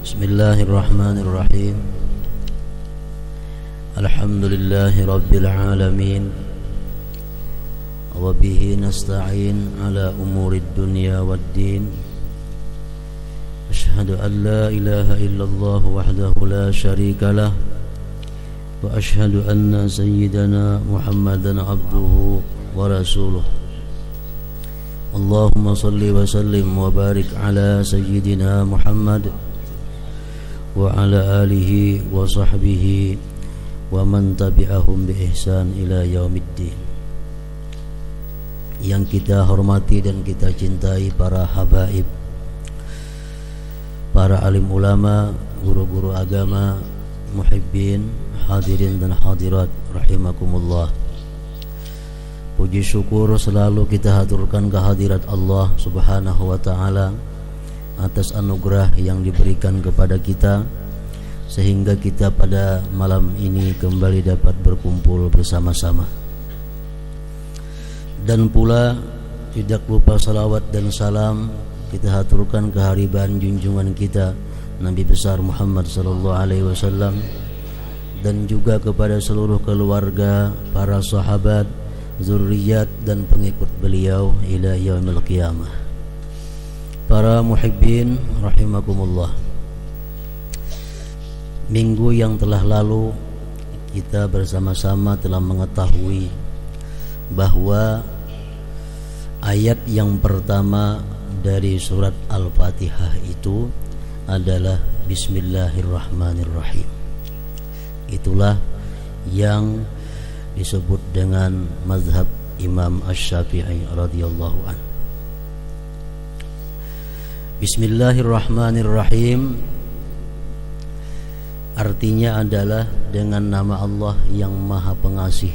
Bismillahirrahmanirrahim. Alhamdulillahi rabbil alamin. Wa bihi nasta'in ala umurid dunya waddin. Asyhadu an la ilaha illallah wahdahu la syarika lah. Wa asyhadu anna sayyidana Muhammadan abduhu wa rasuluh. Allahumma salli wa sallim wa barik ala sayyidina Muhammad wa ala alihi wa sahbihi wa man tabi'ahum bi ihsan ila yaumiddin. Yang kita hormati dan kita cintai para habaib, para alim ulama, guru-guru agama, muhibbin, hadirin dan hadirat rahimakumullah. Puji syukur selalu kita haturkan kehadirat Allah Subhanahu wa ta'ala atas anugerah yang diberikan kepada kita, sehingga kita pada malam ini kembali dapat berkumpul bersama-sama. Dan pula tidak lupa salawat dan salam kita haturkan kehariban junjungan kita Nabi besar Muhammad sallallahu alaihi wasallam, dan juga kepada seluruh keluarga, para sahabat, zurriyat dan pengikut beliau ila yaumil qiyamah. Para muhibbin rahimakumullah, minggu yang telah lalu kita bersama-sama telah mengetahui bahwa ayat yang pertama dari surat Al-Fatihah itu adalah Bismillahirrahmanirrahim. Itulah yang disebut dengan mazhab Imam Asy-Syafi'i radhiyallahu an. Bismillahirrahmanirrahim artinya adalah dengan nama Allah yang Maha Pengasih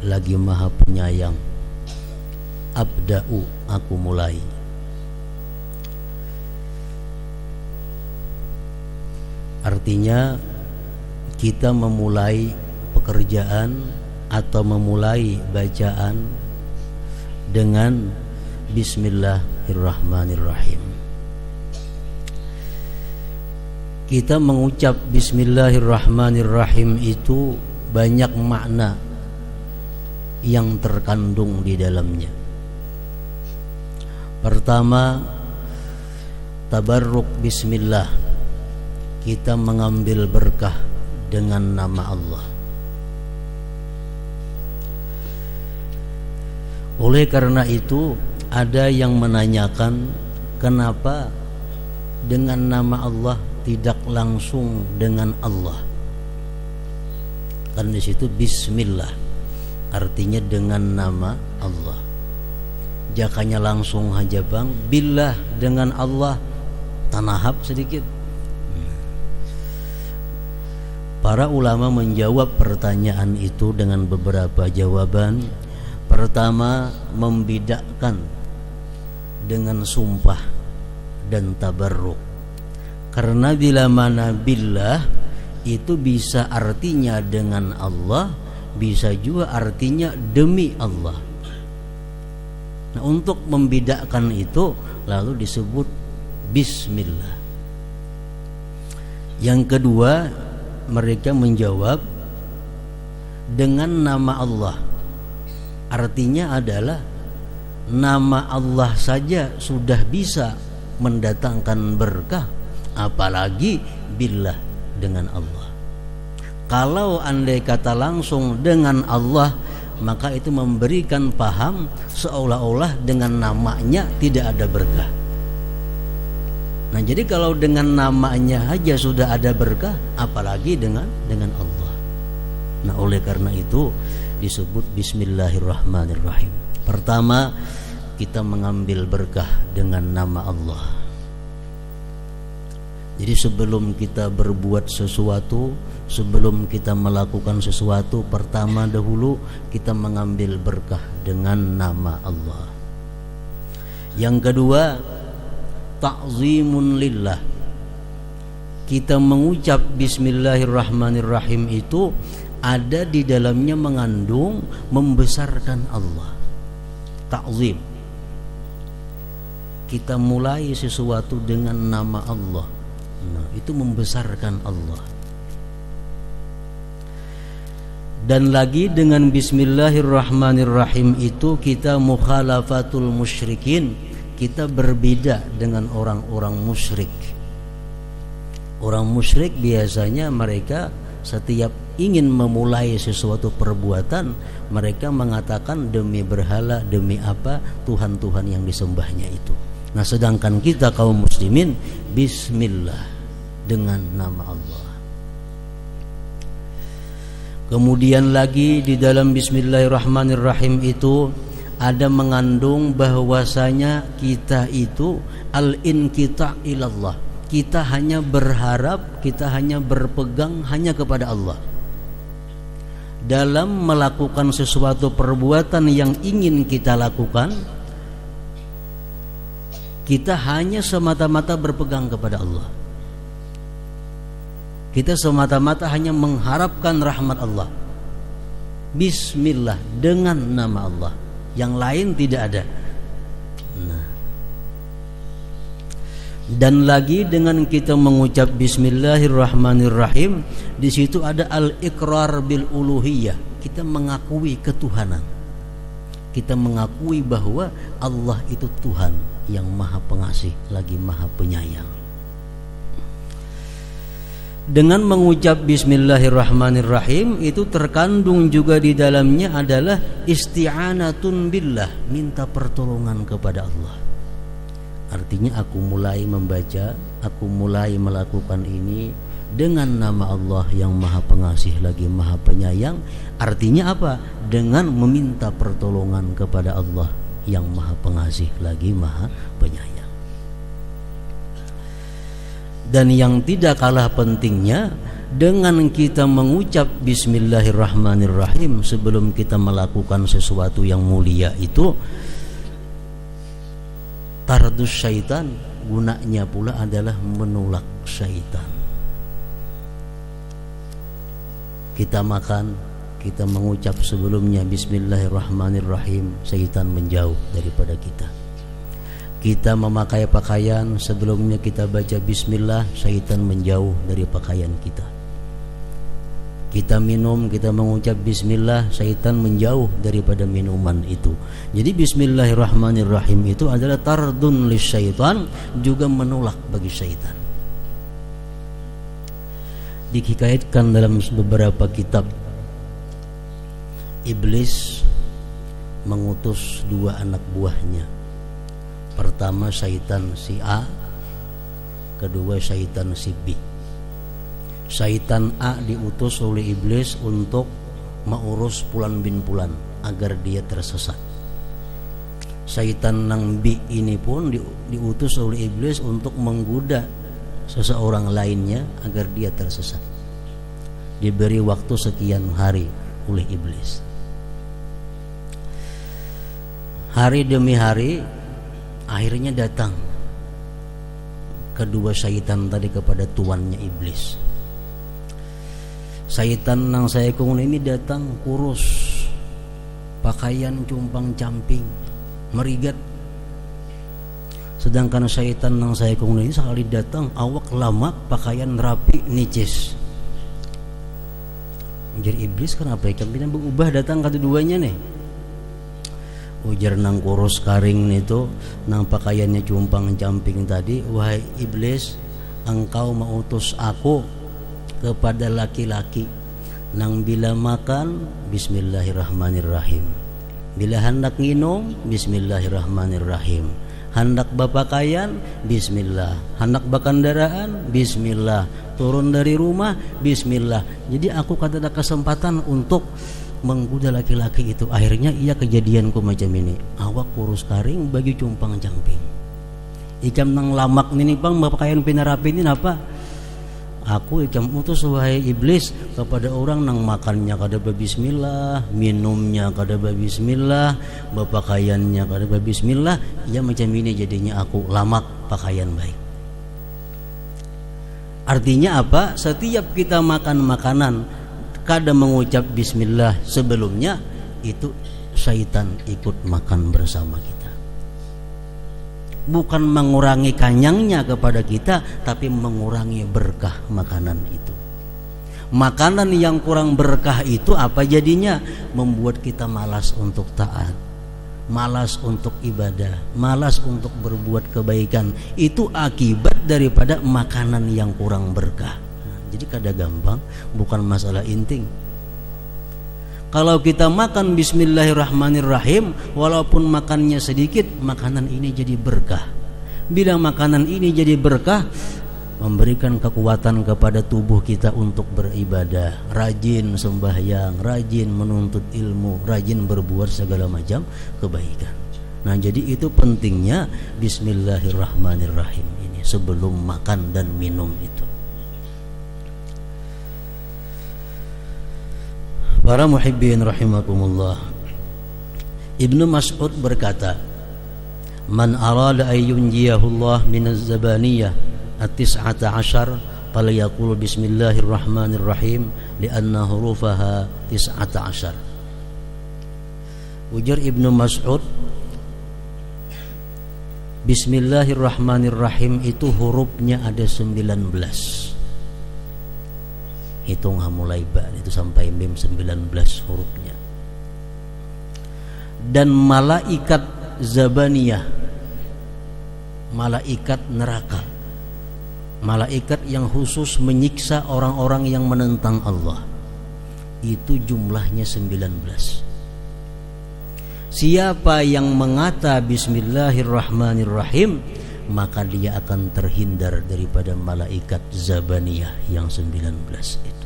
lagi Maha Penyayang. Abda'u, aku mulai. Artinya kita memulai pekerjaan atau memulai bacaan dengan Bismillahirrahmanirrahim. Kita mengucap Bismillahirrahmanirrahim itu banyak makna yang terkandung di dalamnya. Pertama, tabarruk bismillah, kita mengambil berkah dengan nama Allah. Oleh karena itu ada yang menanyakan kenapa dengan nama Allah tidak langsung dengan Allah. Karena di situ bismillah artinya dengan nama Allah. Jakanya langsung aja bang, billah dengan Allah, tanahap sedikit. Para ulama menjawab pertanyaan itu dengan beberapa jawaban. Pertama, membedakan dengan sumpah dan tabarruk. Karena bila mana billah itu bisa artinya dengan Allah, bisa juga artinya demi Allah. Nah, untuk membedakan itu lalu disebut bismillah. Yang kedua, mereka menjawab dengan nama Allah. Artinya adalah nama Allah saja sudah bisa mendatangkan berkah, apalagi billah dengan Allah. Kalau andai kata langsung dengan Allah, maka itu memberikan paham seolah-olah dengan namanya tidak ada berkah. Nah, jadi kalau dengan namanya aja sudah ada berkah, apalagi dengan Allah. Nah, oleh karena itu disebut Bismillahirrahmanirrahim. Pertama, kita mengambil berkah dengan nama Allah. Jadi sebelum kita berbuat sesuatu, sebelum kita melakukan sesuatu, pertama dahulu kita mengambil berkah dengan nama Allah. Yang kedua, ta'zimun lillah. Kita mengucap Bismillahirrahmanirrahim itu ada di dalamnya mengandung membesarkan Allah. Ta'zim. Kita mulai sesuatu dengan nama Allah, Nah, itu membesarkan Allah. Dan lagi dengan bismillahirrahmanirrahim itu kita mukhalafatul musyrikin, kita berbeda dengan orang-orang musyrik. Orang musyrik biasanya mereka setiap ingin memulai sesuatu perbuatan, mereka mengatakan demi berhala, demi apa, Tuhan-Tuhan yang disembahnya itu. Nah, sedangkan kita kaum muslimin bismillah, dengan nama Allah. Kemudian lagi di dalam bismillahirrahmanirrahim itu ada mengandung bahwasanya kita itu al-inqita' ilallah. Kita hanya berharap, kita hanya berpegang hanya kepada Allah. Dalam melakukan sesuatu perbuatan yang ingin kita lakukan, kita hanya semata-mata berpegang kepada Allah. Kita semata-mata hanya mengharapkan rahmat Allah. Bismillah, dengan nama Allah. Yang lain tidak ada. Nah, dan lagi dengan kita mengucap bismillahirrahmanirrahim, di situ ada al-iqrar bil uluhiyah. Kita mengakui ketuhanan. Kita mengakui bahwa Allah itu Tuhan yang Maha Pengasih lagi Maha Penyayang. Dengan mengucap bismillahirrahmanirrahim itu terkandung juga di dalamnya adalah isti'anatun billah, minta pertolongan kepada Allah. Artinya aku mulai membaca, aku mulai melakukan ini dengan nama Allah yang Maha Pengasih lagi Maha Penyayang. Artinya apa? Dengan meminta pertolongan kepada Allah yang Maha Pengasih lagi Maha Penyayang. Dan yang tidak kalah pentingnya, dengan kita mengucap bismillahirrahmanirrahim sebelum kita melakukan sesuatu yang mulia itu, tardus syaitan, gunanya pula adalah menolak syaitan. Kita makan, kita mengucap sebelumnya bismillahirrahmanirrahim, syaitan menjauh daripada kita. Kita memakai pakaian, sebelumnya kita baca bismillah, syaitan menjauh dari pakaian kita. Kita minum, kita mengucap bismillah, syaitan menjauh daripada minuman itu. Jadi bismillahirrahmanirrahim itu adalah tardun lisyaitan, juga menolak bagi syaitan. Dihikayatkan dalam beberapa kitab, iblis mengutus dua anak buahnya. Pertama syaitan si A, kedua syaitan si B. Syaitan A diutus oleh iblis untuk mengurus Fulan bin Fulan agar dia tersesat. Syaitan nang B ini pun diutus oleh iblis untuk menggoda seseorang lainnya agar dia tersesat. Diberi waktu sekian hari oleh iblis. Hari demi hari, akhirnya datang kedua syaitan tadi kepada tuannya iblis. Syaitan nang saya kung ini datang kurus, pakaian cumpang camping, merigat. Sedangkan syaitan nang saya kung ini sekali datang awak lamak, pakaian rapi, nicis. Ujar iblis, kenapa ikan bina berubah datang keduanya nih? Ujar nang kurus karing itu, nang pakaiannya cumpang camping tadi, wahai iblis, engkau mengutus aku kepada laki-laki nang bila makan bismillahirrahmanirrahim, bila hendak minum bismillahirrahmanirrahim, hendak berpakaian bismillah, hendak berkendaraan bismillah, turun dari rumah bismillah. Jadi aku kata ada kesempatan untuk menggoda laki-laki itu. Akhirnya ia kejadianku macam ini, awak kurus karing bagi cumpang camping, ikam nang lamak nini bang berpakaian pinarapi ini apa? Aku ikam utus wahai iblis kepada orang nang makannya kada bismillah, minumnya kada bismillah, berpakaiannya kada bismillah. Ya macam ini jadinya aku lamak pakaian baik. Artinya apa? Setiap kita makan makanan kada mengucap bismillah sebelumnya, itu syaitan ikut makan bersama kita. bukan mengurangi kanyangnya kepada kita, tapi mengurangi berkah makanan itu. Makanan yang kurang berkah itu apa jadinya? Membuat kita malas untuk taat, malas untuk ibadah, malas untuk berbuat kebaikan. Itu akibat daripada makanan yang kurang berkah. Jadi kada gampang, bukan masalah inting. Kalau kita makan bismillahirrahmanirrahim, walaupun makannya sedikit, makanan ini jadi berkah. Bila makanan ini jadi berkah, memberikan kekuatan kepada tubuh kita untuk beribadah, rajin sembahyang, rajin menuntut ilmu, rajin berbuat segala macam kebaikan. Nah, jadi itu pentingnya bismillahirrahmanirrahim ini sebelum makan dan minum itu. Para muhibbin rahimakumullah, Ibnu Mas'ud berkata, "Man arada ay yunjiyahullah minaz zabaniyah at-tis'ata ashar falyaqul bismillahirrahmanirrahim li'anna hurufaha tis'ata ashar." Ujar Ibnu Mas'ud, bismillahirrahmanirrahim itu hurufnya ada 19. Hitung mulai ba itu sampai mim 19 hurufnya. Dan malaikat zabaniyah, malaikat neraka, malaikat yang khusus menyiksa orang-orang yang menentang Allah, itu jumlahnya 19. Siapa yang mengata bismillahirrahmanirrahim, maka dia akan terhindar daripada malaikat zabaniyah yang 19 itu.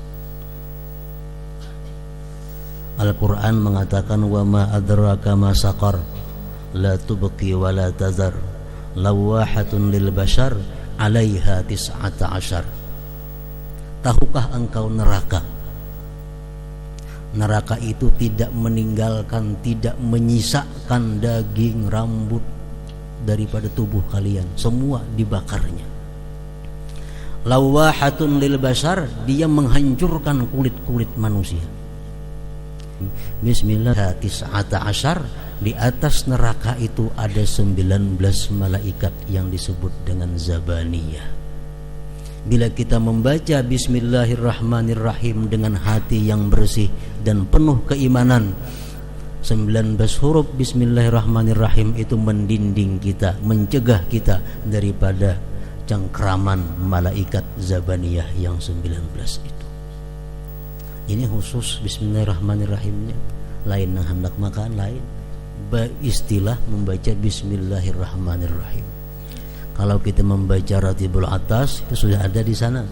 Al-Quran mengatakan, wa ma adraka ma saqar la tubqi wa la tazar lawahatun lil bashar 'alaiha tis'ata ashar. Tahukah engkau neraka? Neraka itu tidak meninggalkan, tidak menyisakan daging, rambut daripada tubuh kalian, semua dibakarnya. Lawahatun lil bashar, dia menghancurkan kulit-kulit manusia. Bismillah tis'ata ashar, di atas neraka itu ada 19 malaikat yang disebut dengan zabaniyah. Bila kita membaca bismillahirrahmanirrahim dengan hati yang bersih dan penuh keimanan, 19 huruf bismillahirrahmanirrahim itu mendinding kita, mencegah kita daripada cengkraman malaikat zabaniyah yang 19 itu. Ini khusus bismillahirrahmanirrahimnya. Lain yang hendak makan, lain istilah membaca bismillahirrahmanirrahim. Kalau kita membaca Ratibul Atas, itu sudah ada di sana.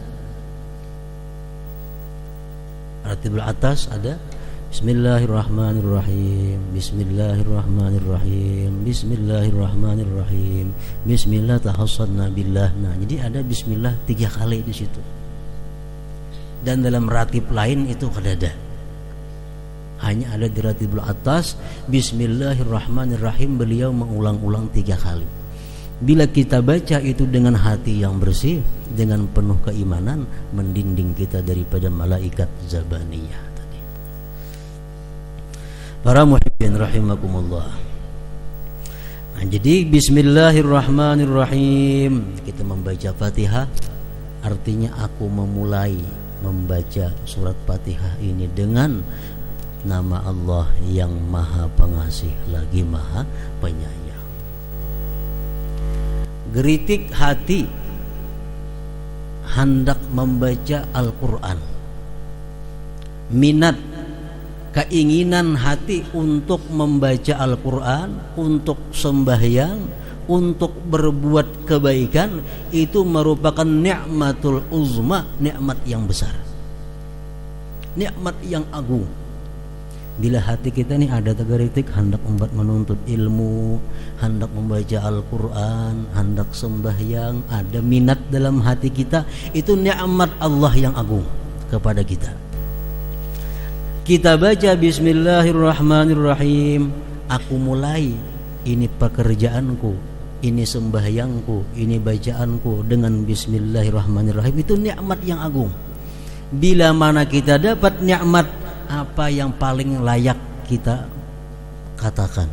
Ratibul Atas ada bismillahirrahmanirrahim, bismillahirrahmanirrahim, bismillahirrahmanirrahim, bismillah tahassadna billah. Nah, jadi ada bismillah 3 kali di situ. Dan dalam ratib lain itu kada ada. Hanya ada di Ratibul Atas bismillahirrahmanirrahim, beliau mengulang-ulang 3 kali. Bila kita baca itu dengan hati yang bersih, dengan penuh keimanan, mendinding kita daripada malaikat zabaniyah tadi. Para muhibbin rahimakumullah. Nah, jadi bismillahirrahmanirrahim, kita membaca Fatihah, artinya aku memulai membaca surat Fatihah ini dengan nama Allah yang Maha Pengasih lagi Maha Penyayang. Geritik hati hendak membaca Al-Quran, minat, keinginan hati untuk membaca Al-Quran, untuk sembahyang, untuk berbuat kebaikan, itu merupakan nikmatul uzma, nikmat yang besar, nikmat yang agung. Bila hati kita ini ada tegaritik hendak membuat menuntut ilmu, hendak membaca Al-Quran, hendak sembahyang, ada minat dalam hati kita, itu nikmat Allah yang agung kepada kita. Kita baca bismillahirrahmanirrahim, aku mulai, ini pekerjaanku, ini sembahyangku, ini bacaanku dengan bismillahirrahmanirrahim, itu nikmat yang agung. Bila mana kita dapat nikmat, apa yang paling layak kita katakan?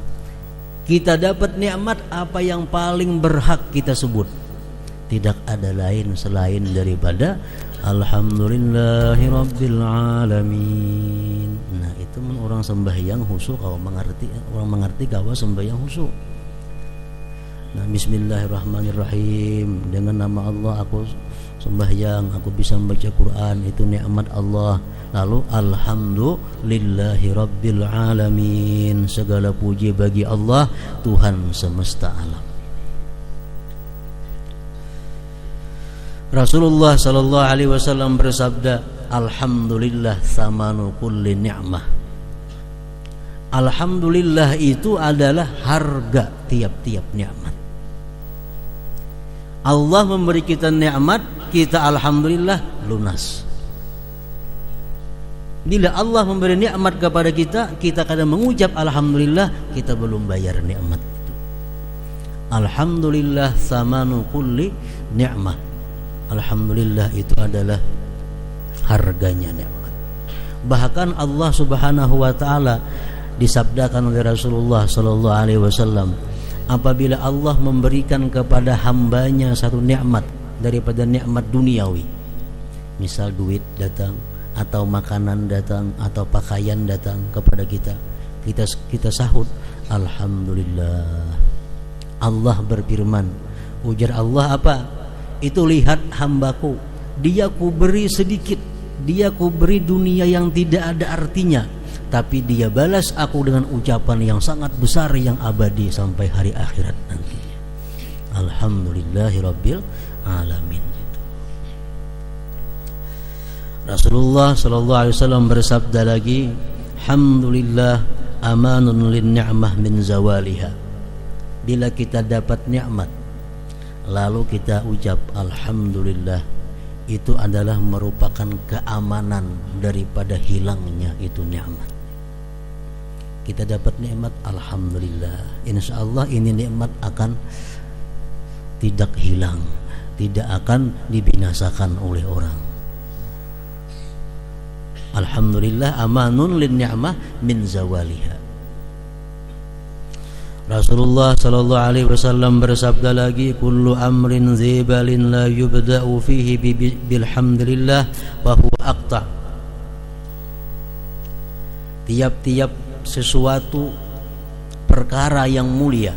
Kita dapat nikmat, apa yang paling berhak kita sebut? Tidak ada lain selain daripada Alhamdulillahirabbil alamin. Nah, itu orang sembahyang khusyuk kalau mengerti, orang mengerti kalau sembahyang khusyuk. Nah, bismillahirrahmanirrahim, dengan nama Allah aku sembahyang, aku bisa membaca Quran, itu nikmat Allah. Lalu alhamdulillahi rabbil alamin, segala puji bagi Allah, Tuhan semesta alam. Rasulullah sallallahu alaihi wasallam bersabda, alhamdulillah thamanu kulli ni'mah. Alhamdulillah itu adalah harga tiap-tiap nikmat. Allah memberi kita nikmat, kita alhamdulillah lunas. Bila Allah memberi nikmat kepada kita, kita kadang mengucap alhamdulillah, kita belum bayar nikmat itu. Alhamdulillah thamanu kulli ni'mah. Alhamdulillah itu adalah harganya nikmat. Bahkan Allah Subhanahu wa taala disabdakan oleh Rasulullah sallallahu alaihi wasallam, apabila Allah memberikan kepada hambanya satu nikmat daripada nikmat duniawi, misal duit datang, atau makanan datang, atau pakaian datang kepada kita, kita sahut alhamdulillah. Allah berfirman, ujar Allah apa? Itu lihat hambaku, dia ku beri sedikit, dia ku beri dunia yang tidak ada artinya, tapi dia balas aku dengan ucapan yang sangat besar yang abadi sampai hari akhirat nanti. Alhamdulillahirabbil alamin. Rasulullah sallallahu alaihi wasallam bersabda lagi, alhamdulillah amanun lin ni'mah min zawaliha. Bila kita dapat nikmat lalu kita ucap alhamdulillah, itu adalah merupakan keamanan daripada hilangnya itu nikmat. Kita dapat nikmat, alhamdulillah, insyaallah ini nikmat akan tidak hilang, tidak akan dibinasakan oleh orang. Alhamdulillah amanun lin ni'mah min zawaliha. Rasulullah sallallahu alaihi wasallam bersabda lagi, kullu amrin zibalin la yubda'u fihi bilhamdulillah wa huwa aqta. Tiap-tiap sesuatu perkara yang mulia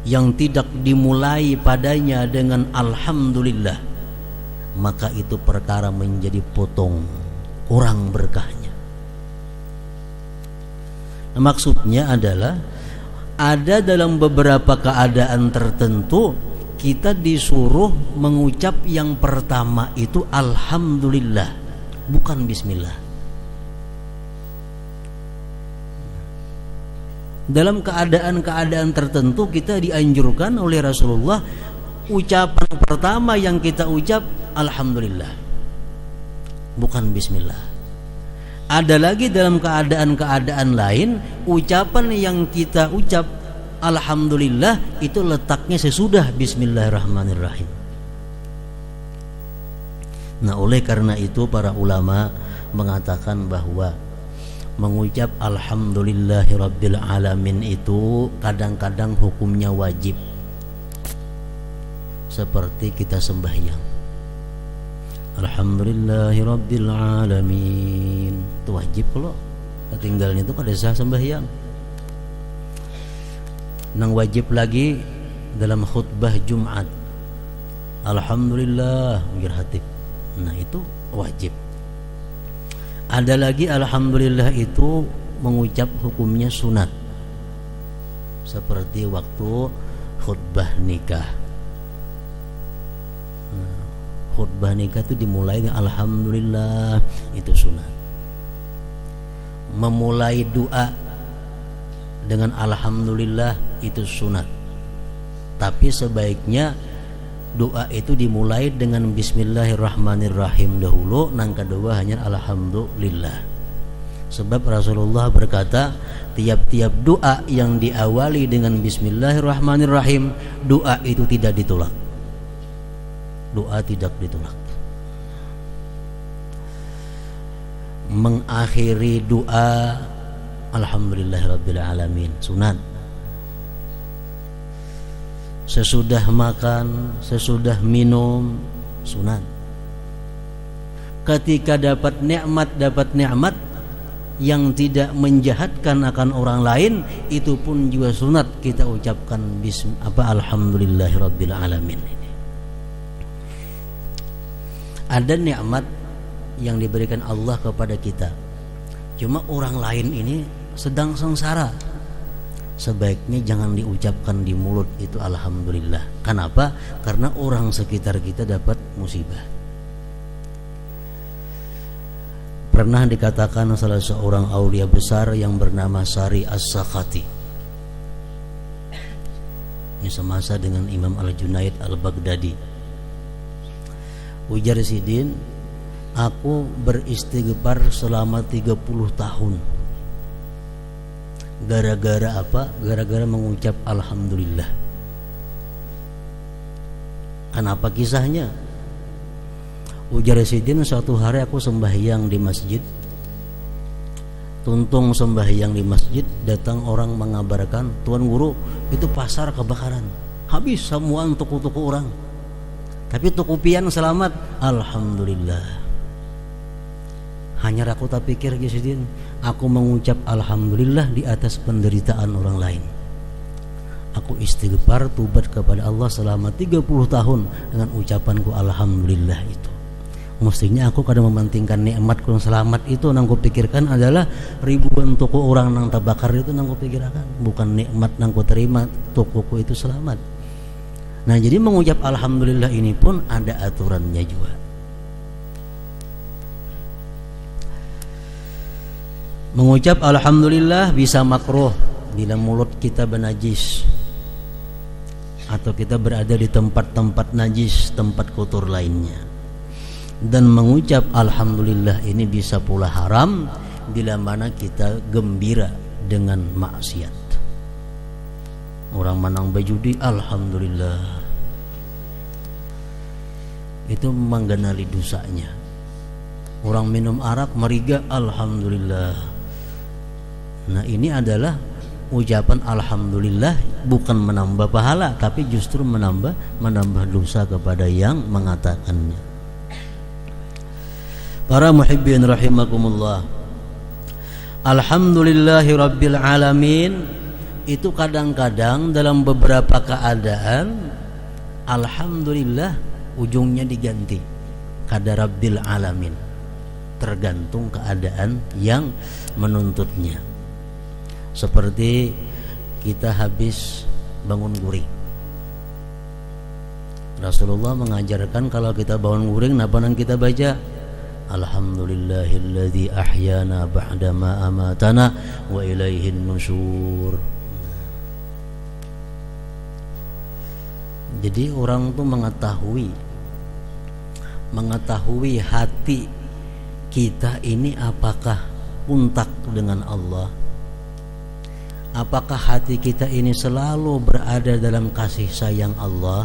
yang tidak dimulai padanya dengan alhamdulillah, maka itu perkara menjadi potong, kurang berkahnya. Nah, maksudnya adalah ada dalam beberapa keadaan tertentu kita disuruh mengucap yang pertama itu alhamdulillah, bukan bismillah. Dalam keadaan-keadaan tertentu kita dianjurkan oleh Rasulullah, ucapan pertama yang kita ucap alhamdulillah, bukan bismillah. Ada lagi dalam keadaan-keadaan lain, ucapan yang kita ucap alhamdulillah itu letaknya sesudah bismillahirrahmanirrahim. Nah, oleh karena itu para ulama mengatakan bahwa mengucap alhamdulillahirabbil alamin itu kadang-kadang hukumnya wajib, seperti kita sembahyang alhamdulillahirabbil alamin, itu wajib. Kalau ketinggalan itu kada sah sembahyang. Nang wajib lagi dalam khutbah Jumat, alhamdulillah ngir hatib, nah itu wajib. Ada lagi alhamdulillah itu mengucap hukumnya sunat, seperti waktu khutbah nikah. Khutbah nikah itu dimulai dengan alhamdulillah, itu sunat. Memulai doa dengan alhamdulillah itu sunat. Tapi sebaiknya doa itu dimulai dengan bismillahirrahmanirrahim dahulu, nang kedua hanya alhamdulillah. Sebab Rasulullah berkata, tiap-tiap doa yang diawali dengan bismillahirrahmanirrahim, doa itu tidak ditolak. Doa tidak ditolak. Mengakhiri doa alhamdulillahirabbil alamin sunat. sesudah makan, sesudah minum, sunat. Ketika dapat nikmat yang tidak menjahatkan akan orang lain, itu pun juga sunat kita ucapkan alhamdulillahirabbil alamin. Ada nikmat yang diberikan Allah kepada kita, cuma orang lain ini sedang sengsara, sebaiknya jangan diucapkan di mulut itu alhamdulillah. Kenapa? Karena orang sekitar kita dapat musibah. Pernah dikatakan salah seorang aulia besar yang bernama Sari As-Sakhati, ini semasa dengan Imam Al-Junaid Al-Baghdadi, ujar Sidin, aku beristighfar selama 30 tahun. Gara-gara apa? Gara-gara mengucap alhamdulillah. Kenapa kisahnya? Ujar Sidin, suatu hari aku sembahyang di masjid. Tuntung sembahyang di masjid, datang orang mengabarkan, Tuan Guru, itu pasar kebakaran, habis semua tuku-tuku orang, tapi tuku pian selamat. Alhamdulillah. Hanya aku tak pikir Sidin, aku mengucap alhamdulillah di atas penderitaan orang lain. Aku istighfar tubat kepada Allah selama 30 tahun dengan ucapanku alhamdulillah itu. Mestinya aku kadang mementingkan nikmatku yang selamat itu, nang kupikirkan adalah ribuan toko orang nang terbakar itu, nang kupikirkan bukan nikmat nang ku terima tokoku itu selamat. Nah, jadi mengucap alhamdulillah ini pun ada aturannya juga. Mengucap alhamdulillah bisa makruh bila mulut kita bernajis atau kita berada di tempat-tempat najis, tempat kotor lainnya. Dan mengucap alhamdulillah ini bisa pula haram bila mana kita gembira dengan maksiat. Orang menang berjudi alhamdulillah, itu menggenali dosanya. Orang minum arak meriga alhamdulillah. Nah, ini adalah ucapan alhamdulillah bukan menambah pahala, tapi justru menambah dosa kepada yang mengatakannya. Para muhibbin rahimakumullah, alhamdulillahi rabbil alamin itu kadang-kadang dalam beberapa keadaan alhamdulillah ujungnya diganti kada rabbil alamin, tergantung keadaan yang menuntutnya. Seperti kita habis bangun guring, Rasulullah mengajarkan kalau kita bangun guring, apa yang kita baca? Alhamdulillahilladzi ahyana ba'dama amatana wa ilaihin nusyur. Jadi orang itu mengetahui hati kita ini apakah untak dengan Allah, apakah hati kita ini selalu berada dalam kasih sayang Allah.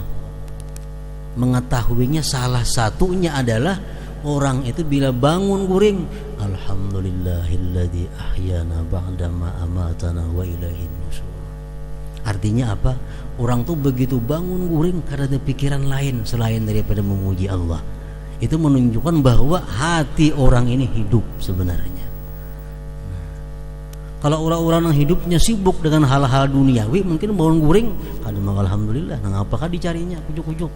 Mengetahuinya salah satunya adalah orang itu bila bangun guring, alhamdulillahilladzi ahyana ba'dama amatana wa ilaihin nusyur. Artinya apa? Orang tuh begitu bangun guring karena ada pikiran lain selain daripada memuji Allah. Itu menunjukkan bahwa hati orang ini hidup sebenarnya. Kalau orang-orang yang hidupnya sibuk dengan hal-hal duniawi, mungkin bangun guring kadang alhamdulillah, nah apakah dicarinya ujuk-ujuk.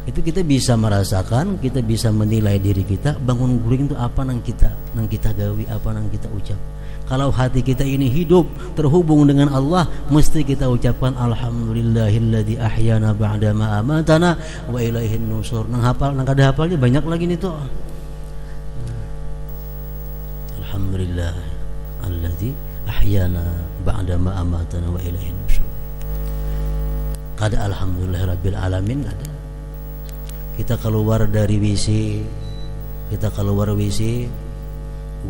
Itu kita bisa merasakan, kita bisa menilai diri kita, bangun guring itu apa nang kita gawi, apa nang kita ucap. Kalau hati kita ini hidup terhubung dengan Allah, mesti kita ucapkan alhamdulillahilladzi ahyana ba'dama amatana wa ilaihin nusyur. Nang kada hafalnya banyak lagi nih tuh. Alhamdulillah alladzi ahyana ba'dama amatana wa ilaihin nusyur. Kada alhamdulillah rabbil alamin kada. Kita keluar dari WC,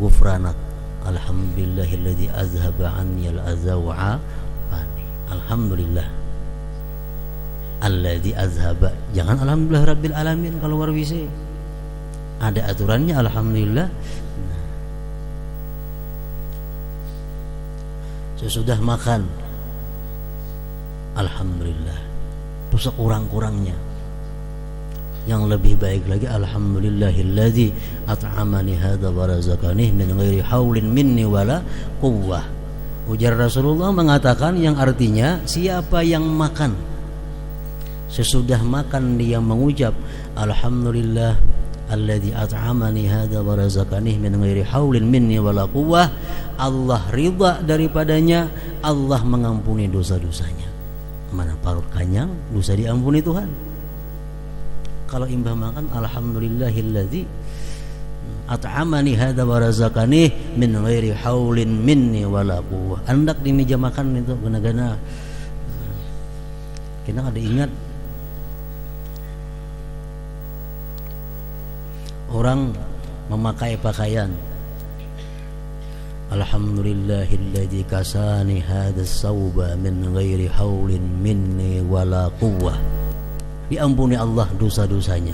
gufranak, alhamdulillahilladzi azhaba anni al-adza wa afani. Alhamdulillah alladzi azhaba, jangan alhamdulillah rabbil alamin keluar WC. Ada aturannya alhamdulillah. Sesudah makan, alhamdulillah. Itu sekurang-kurangnya. Yang lebih baik lagi, alhamdulillahilladzi at'amani hadza wa razaqani min ghairi haulin minni wala quwwah. Ujar Rasulullah mengatakan yang artinya siapa yang makan sesudah makan dia mengucap alhamdulillah alladzi at'amani hadza wa razaqani min ghairi haulin minni wala quwwah, Allah ridha daripadanya, Allah mengampuni dosa-dosanya. Mana parut kanyang, dosa diampuni Tuhan. Kalau imbah makan alhamdulillahilladzi at'amani hadza wa razaqani min ghairi haulin minni wala quwwah. Andak di meja makan itu gana-gana kita ada ingat orang memakai pakaian, alhamdulillahilladzi kasani hadzal sauba min ghairi haulin minni wala quwwah, diampuni Allah dosa-dosanya.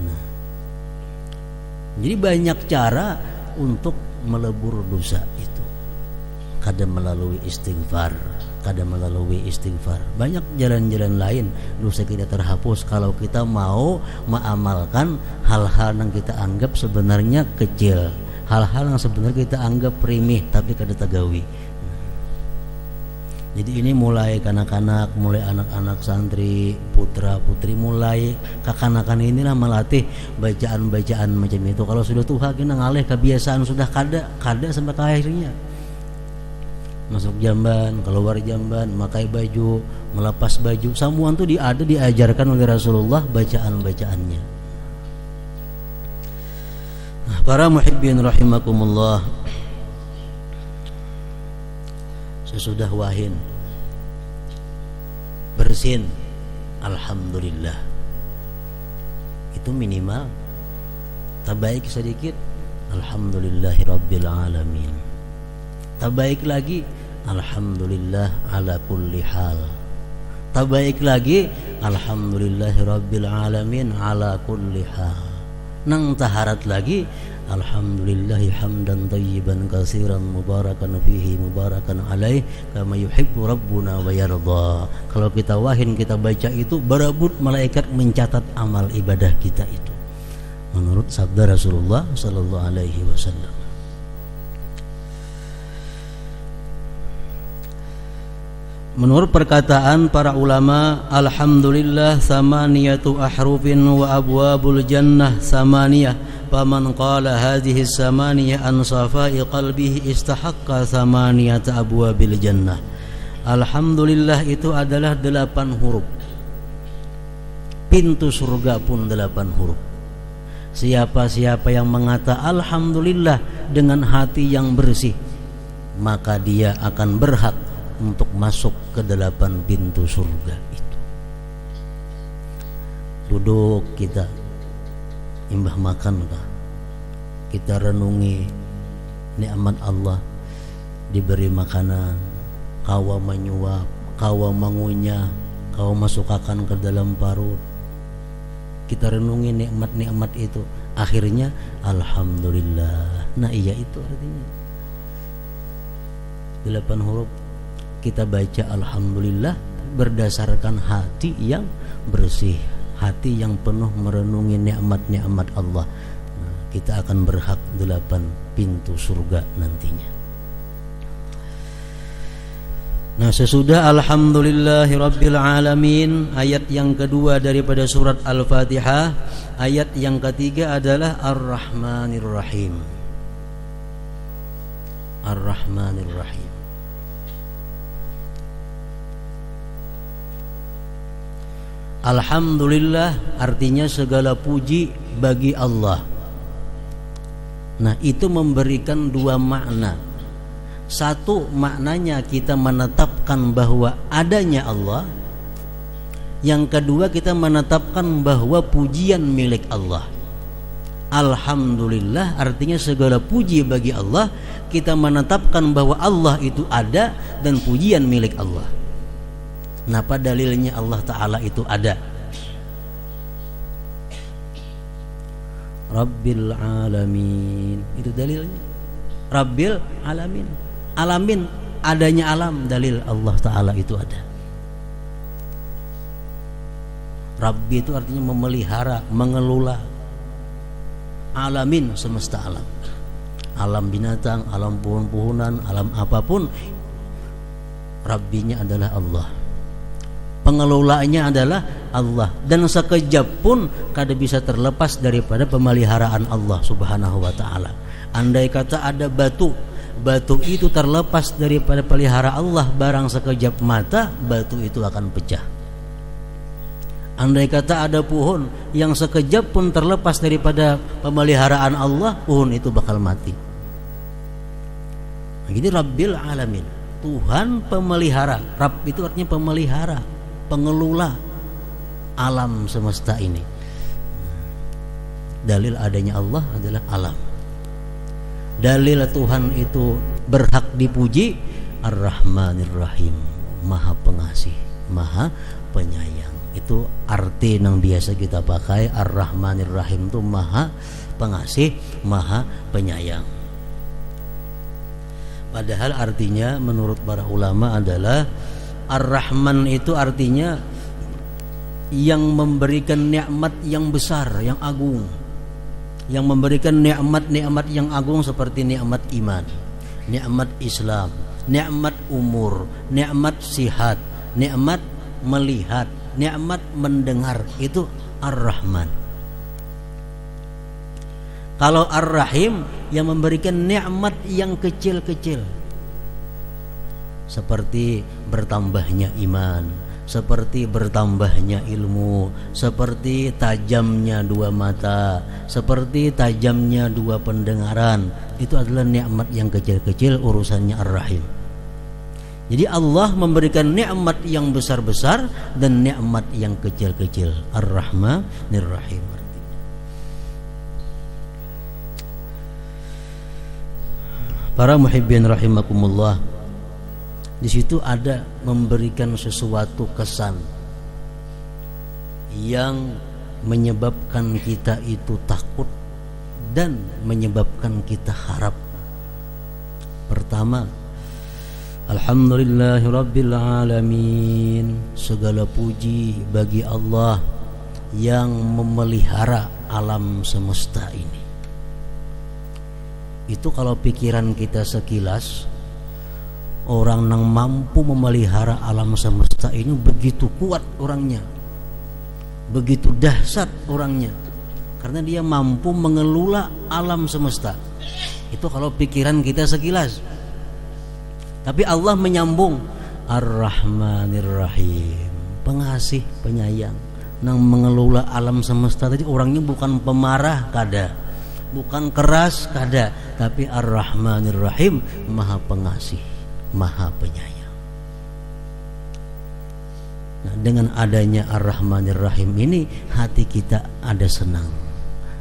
Nah, jadi banyak cara untuk melebur dosa itu. Kadang melalui istighfar, banyak jalan-jalan lain dosa kita terhapus kalau kita mau mengamalkan hal-hal yang kita anggap sebenarnya kecil, hal-hal yang sebenarnya kita anggap remeh tapi kada tagawi. Jadi ini mulai kanak-kanak, mulai anak-anak santri, putra-putri, mulai kakanakan inilah melatih bacaan-bacaan macam itu. Kalau sudah tua kita ngalih kebiasaan sudah kada sampai ke akhirnya. Masuk jamban, keluar jamban, memakai baju, melepas baju, semua itu diajarkan oleh Rasulullah bacaan-bacaannya. Nah, para muhibbin rahimakumullah, sesudah wahin bersin alhamdulillah, itu minimal. Tabaik sedikit alhamdulillahi rabbil alamin. Tabaik lagi alhamdulillah ala kulli hal. Tabaik lagi alhamdulillahi rabbil alamin ala kulli hal. Nang taharat lagi alhamdulillahi hamdan tayyiban katsiran mubarakan fihi mubarakan alaih kama yuhibbu rabbuna wa yarda. Kalau kita wahin, kita baca itu, berebut malaikat mencatat amal ibadah kita itu, menurut sabda Rasulullah sallallahu alaihi wasallam. Menurut perkataan para ulama, alhamdulillah samaniyatu ahrufin wa abwabul jannah samaniyah, faman qala hadhihi samaniyah an safai qalbihi istahaqqa samaniyata abwabil jannah. Alhamdulillah itu adalah 8 huruf. Pintu surga pun 8 huruf. Siapa-siapa yang mengata alhamdulillah dengan hati yang bersih, maka dia akan berhak untuk masuk ke 8 pintu surga itu. Duduk kita imbah makan kah, kita renungi nikmat Allah, diberi makanan, kawa menyuap, kawa mengunyah, kawa masukkan ke dalam parut. Kita renungi nikmat-nikmat itu, akhirnya alhamdulillah. Nah iya itu artinya 8 huruf. Kita baca alhamdulillah berdasarkan hati yang bersih, hati yang penuh merenungi nikmat-nikmat Allah. Nah, kita akan berhak 8 pintu surga nantinya. Nah, sesudah alhamdulillahi rabbil alamin, ayat yang kedua daripada surat Al-Fatihah, ayat yang ketiga adalah Ar-Rahmanir Rahim. Ar-Rahmanir Rahim. Alhamdulillah artinya segala puji bagi Allah. Nah, itu memberikan 2 makna. Satu maknanya kita menetapkan bahwa adanya Allah. Yang kedua kita menetapkan bahwa pujian milik Allah. Alhamdulillah artinya segala puji bagi Allah. Kita menetapkan bahwa Allah itu ada dan pujian milik Allah. Kenapa dalilnya Allah Ta'ala itu ada? Rabbil Alamin, itu dalilnya. Rabbil Alamin. Alamin adanya alam, dalil Allah Ta'ala itu ada. Rabbi itu artinya memelihara, mengelola alamin, semesta alam. Alam binatang, alam pohon-pohonan, alam apapun, Rabbinya adalah Allah, pengelolaannya adalah Allah. Dan sekejap pun kada bisa terlepas daripada pemeliharaan Allah Subhanahu wa ta'ala. Andai kata ada batu itu terlepas daripada pelihara Allah, barang sekejap mata batu itu akan pecah. Andai kata ada pohon yang sekejap pun terlepas daripada pemeliharaan Allah, pohon itu bakal mati. Jadi Rabbil Alamin, Tuhan pemelihara. Rabb itu artinya pemelihara, pengelola alam semesta ini. Dalil adanya Allah adalah alam. Dalil Tuhan itu berhak dipuji, Ar-Rahmanir Rahim, Maha Pengasih, Maha Penyayang. Itu arti yang biasa kita pakai. Ar-Rahmanir Rahim itu Maha Pengasih, Maha Penyayang. Padahal artinya menurut para ulama adalah Ar-Rahman itu artinya yang memberikan nikmat yang besar, yang agung, yang memberikan nikmat-nikmat yang agung seperti nikmat iman, nikmat Islam, nikmat umur, nikmat sihat, nikmat melihat, nikmat mendengar. Itu Ar-Rahman. Kalau Ar-Rahim yang memberikan nikmat yang kecil-kecil, seperti bertambahnya iman, seperti bertambahnya ilmu, seperti tajamnya dua mata, seperti tajamnya dua pendengaran. Itu adalah nikmat yang kecil-kecil, urusannya Ar-Rahim. Jadi Allah memberikan nikmat yang besar-besar dan nikmat yang kecil-kecil. Ar-Rahmanir Rahim. Para muhibbin rahimakumullah, di situ ada memberikan sesuatu kesan yang menyebabkan kita itu takut dan menyebabkan kita harap. Pertama, Alhamdulillahirabbil alamin, segala puji bagi Allah yang memelihara alam semesta ini. Itu kalau pikiran kita sekilas, orang yang mampu memelihara alam semesta ini begitu kuat orangnya, begitu dahsyat orangnya, karena dia mampu mengelola alam semesta. Itu kalau pikiran kita sekilas. Tapi Allah menyambung, Ar-Rahmanir Rahim, pengasih penyayang, yang mengelola alam semesta. Tadi orangnya bukan pemarah kada, bukan keras kada, tapi Ar-Rahmanir Rahim, Maha Pengasih, Maha Penyayang. Nah, dengan adanya Ar-Rahmanir Rahim ini, hati kita ada senang,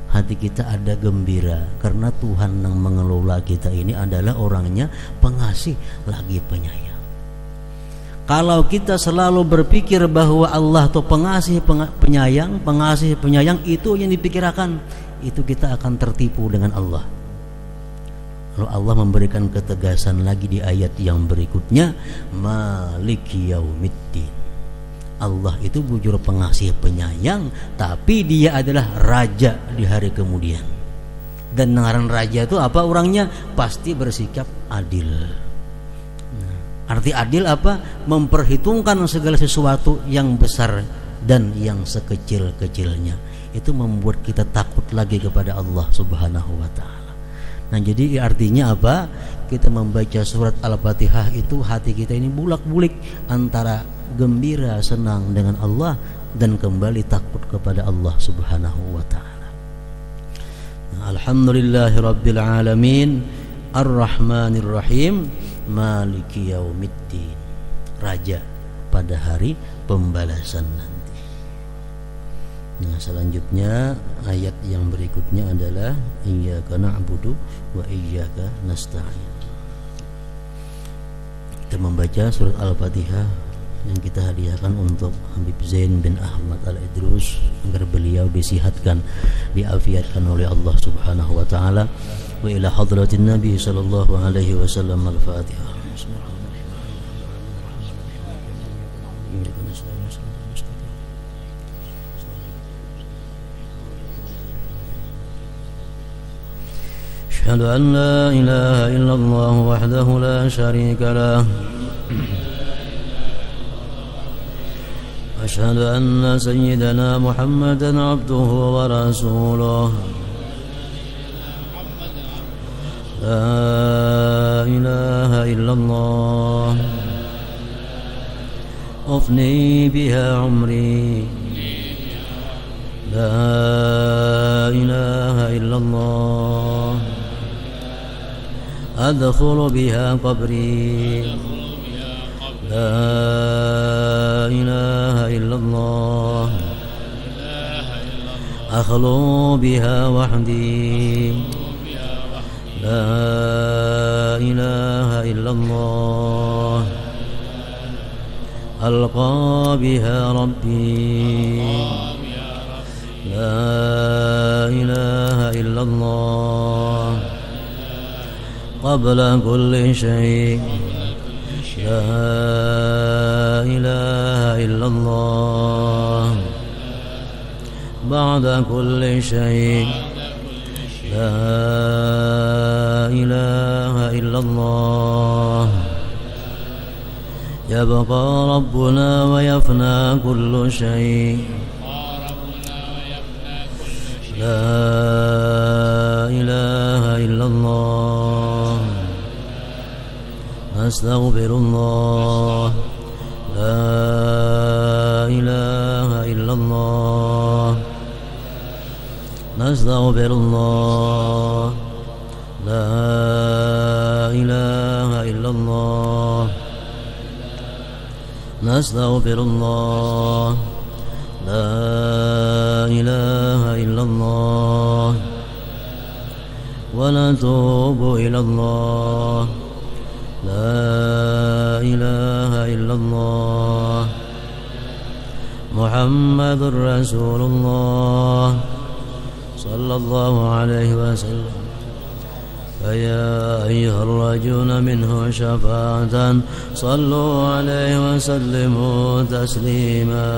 hati kita ada gembira, karena Tuhan yang mengelola kita ini adalah orangnya pengasih lagi penyayang. Kalau kita selalu berpikir bahwa Allah itu pengasih penyayang, itu yang dipikirkan, itu kita akan tertipu dengan Allah. Lalu Allah memberikan ketegasan lagi di ayat yang berikutnya, Maliki Yaumiddin. Allah itu bujur pengasih penyayang, tapi dia adalah raja di hari kemudian. Dan ngaran raja itu apa orangnya? Pasti bersikap adil. Arti adil apa? Memperhitungkan segala sesuatu yang besar dan yang sekecil-kecilnya. Itu membuat kita takut lagi kepada Allah Subhanahu wa ta'ala. Nah, jadi artinya apa? Kita membaca surat Al-Fatihah itu hati kita ini bulak-bulik antara gembira, senang dengan Allah dan kembali takut kepada Allah Subhanahu wa ta'ala. Alhamdulillahirabbil alamin, Ar-Rahmanir Rahim, Maliki Yaumiddin, raja pada hari pembalasan nanti. Nah, selanjutnya ayat yang berikutnya adalah Iyyaka na'budu wa iyyaka nasta'in. Kita membaca surat Al-Fatihah yang kita hadiahkan untuk Habib Zain bin Ahmad Al-Idrus agar beliau disihatkan, diafiatkan oleh Allah Subhanahu wa ta'ala. Wa ila hadratin Nabi sallallahu alaihi wasallam. Al-Fatihah. Bismillahirrahmanirrahim. أشهد أن لا إله إلا الله وحده لا شريك له أشهد أن سيدنا محمدا عبده ورسوله لا إله إلا الله أفني بها عمري لا إله إلا الله أدخل بها قبري لا إله إلا الله أخلو بها وحدي لا إله إلا الله ألقى بها ربي لا إله إلا الله قبل كل شيء لا إله إلا الله بعد كل شيء لا إله إلا الله يبقى ربنا ويفنى كل شيء لا إله إلا الله نستغفر الله لا إله إلا الله نستغفر الله لا إله إلا الله نستغفر الله لا إله إلا الله ونتوب إلى الله لا إله إلا الله محمد رسول الله صلى الله عليه وسلم فيا أيها الراجون منه شفاعة صلوا عليه وسلموا تسليما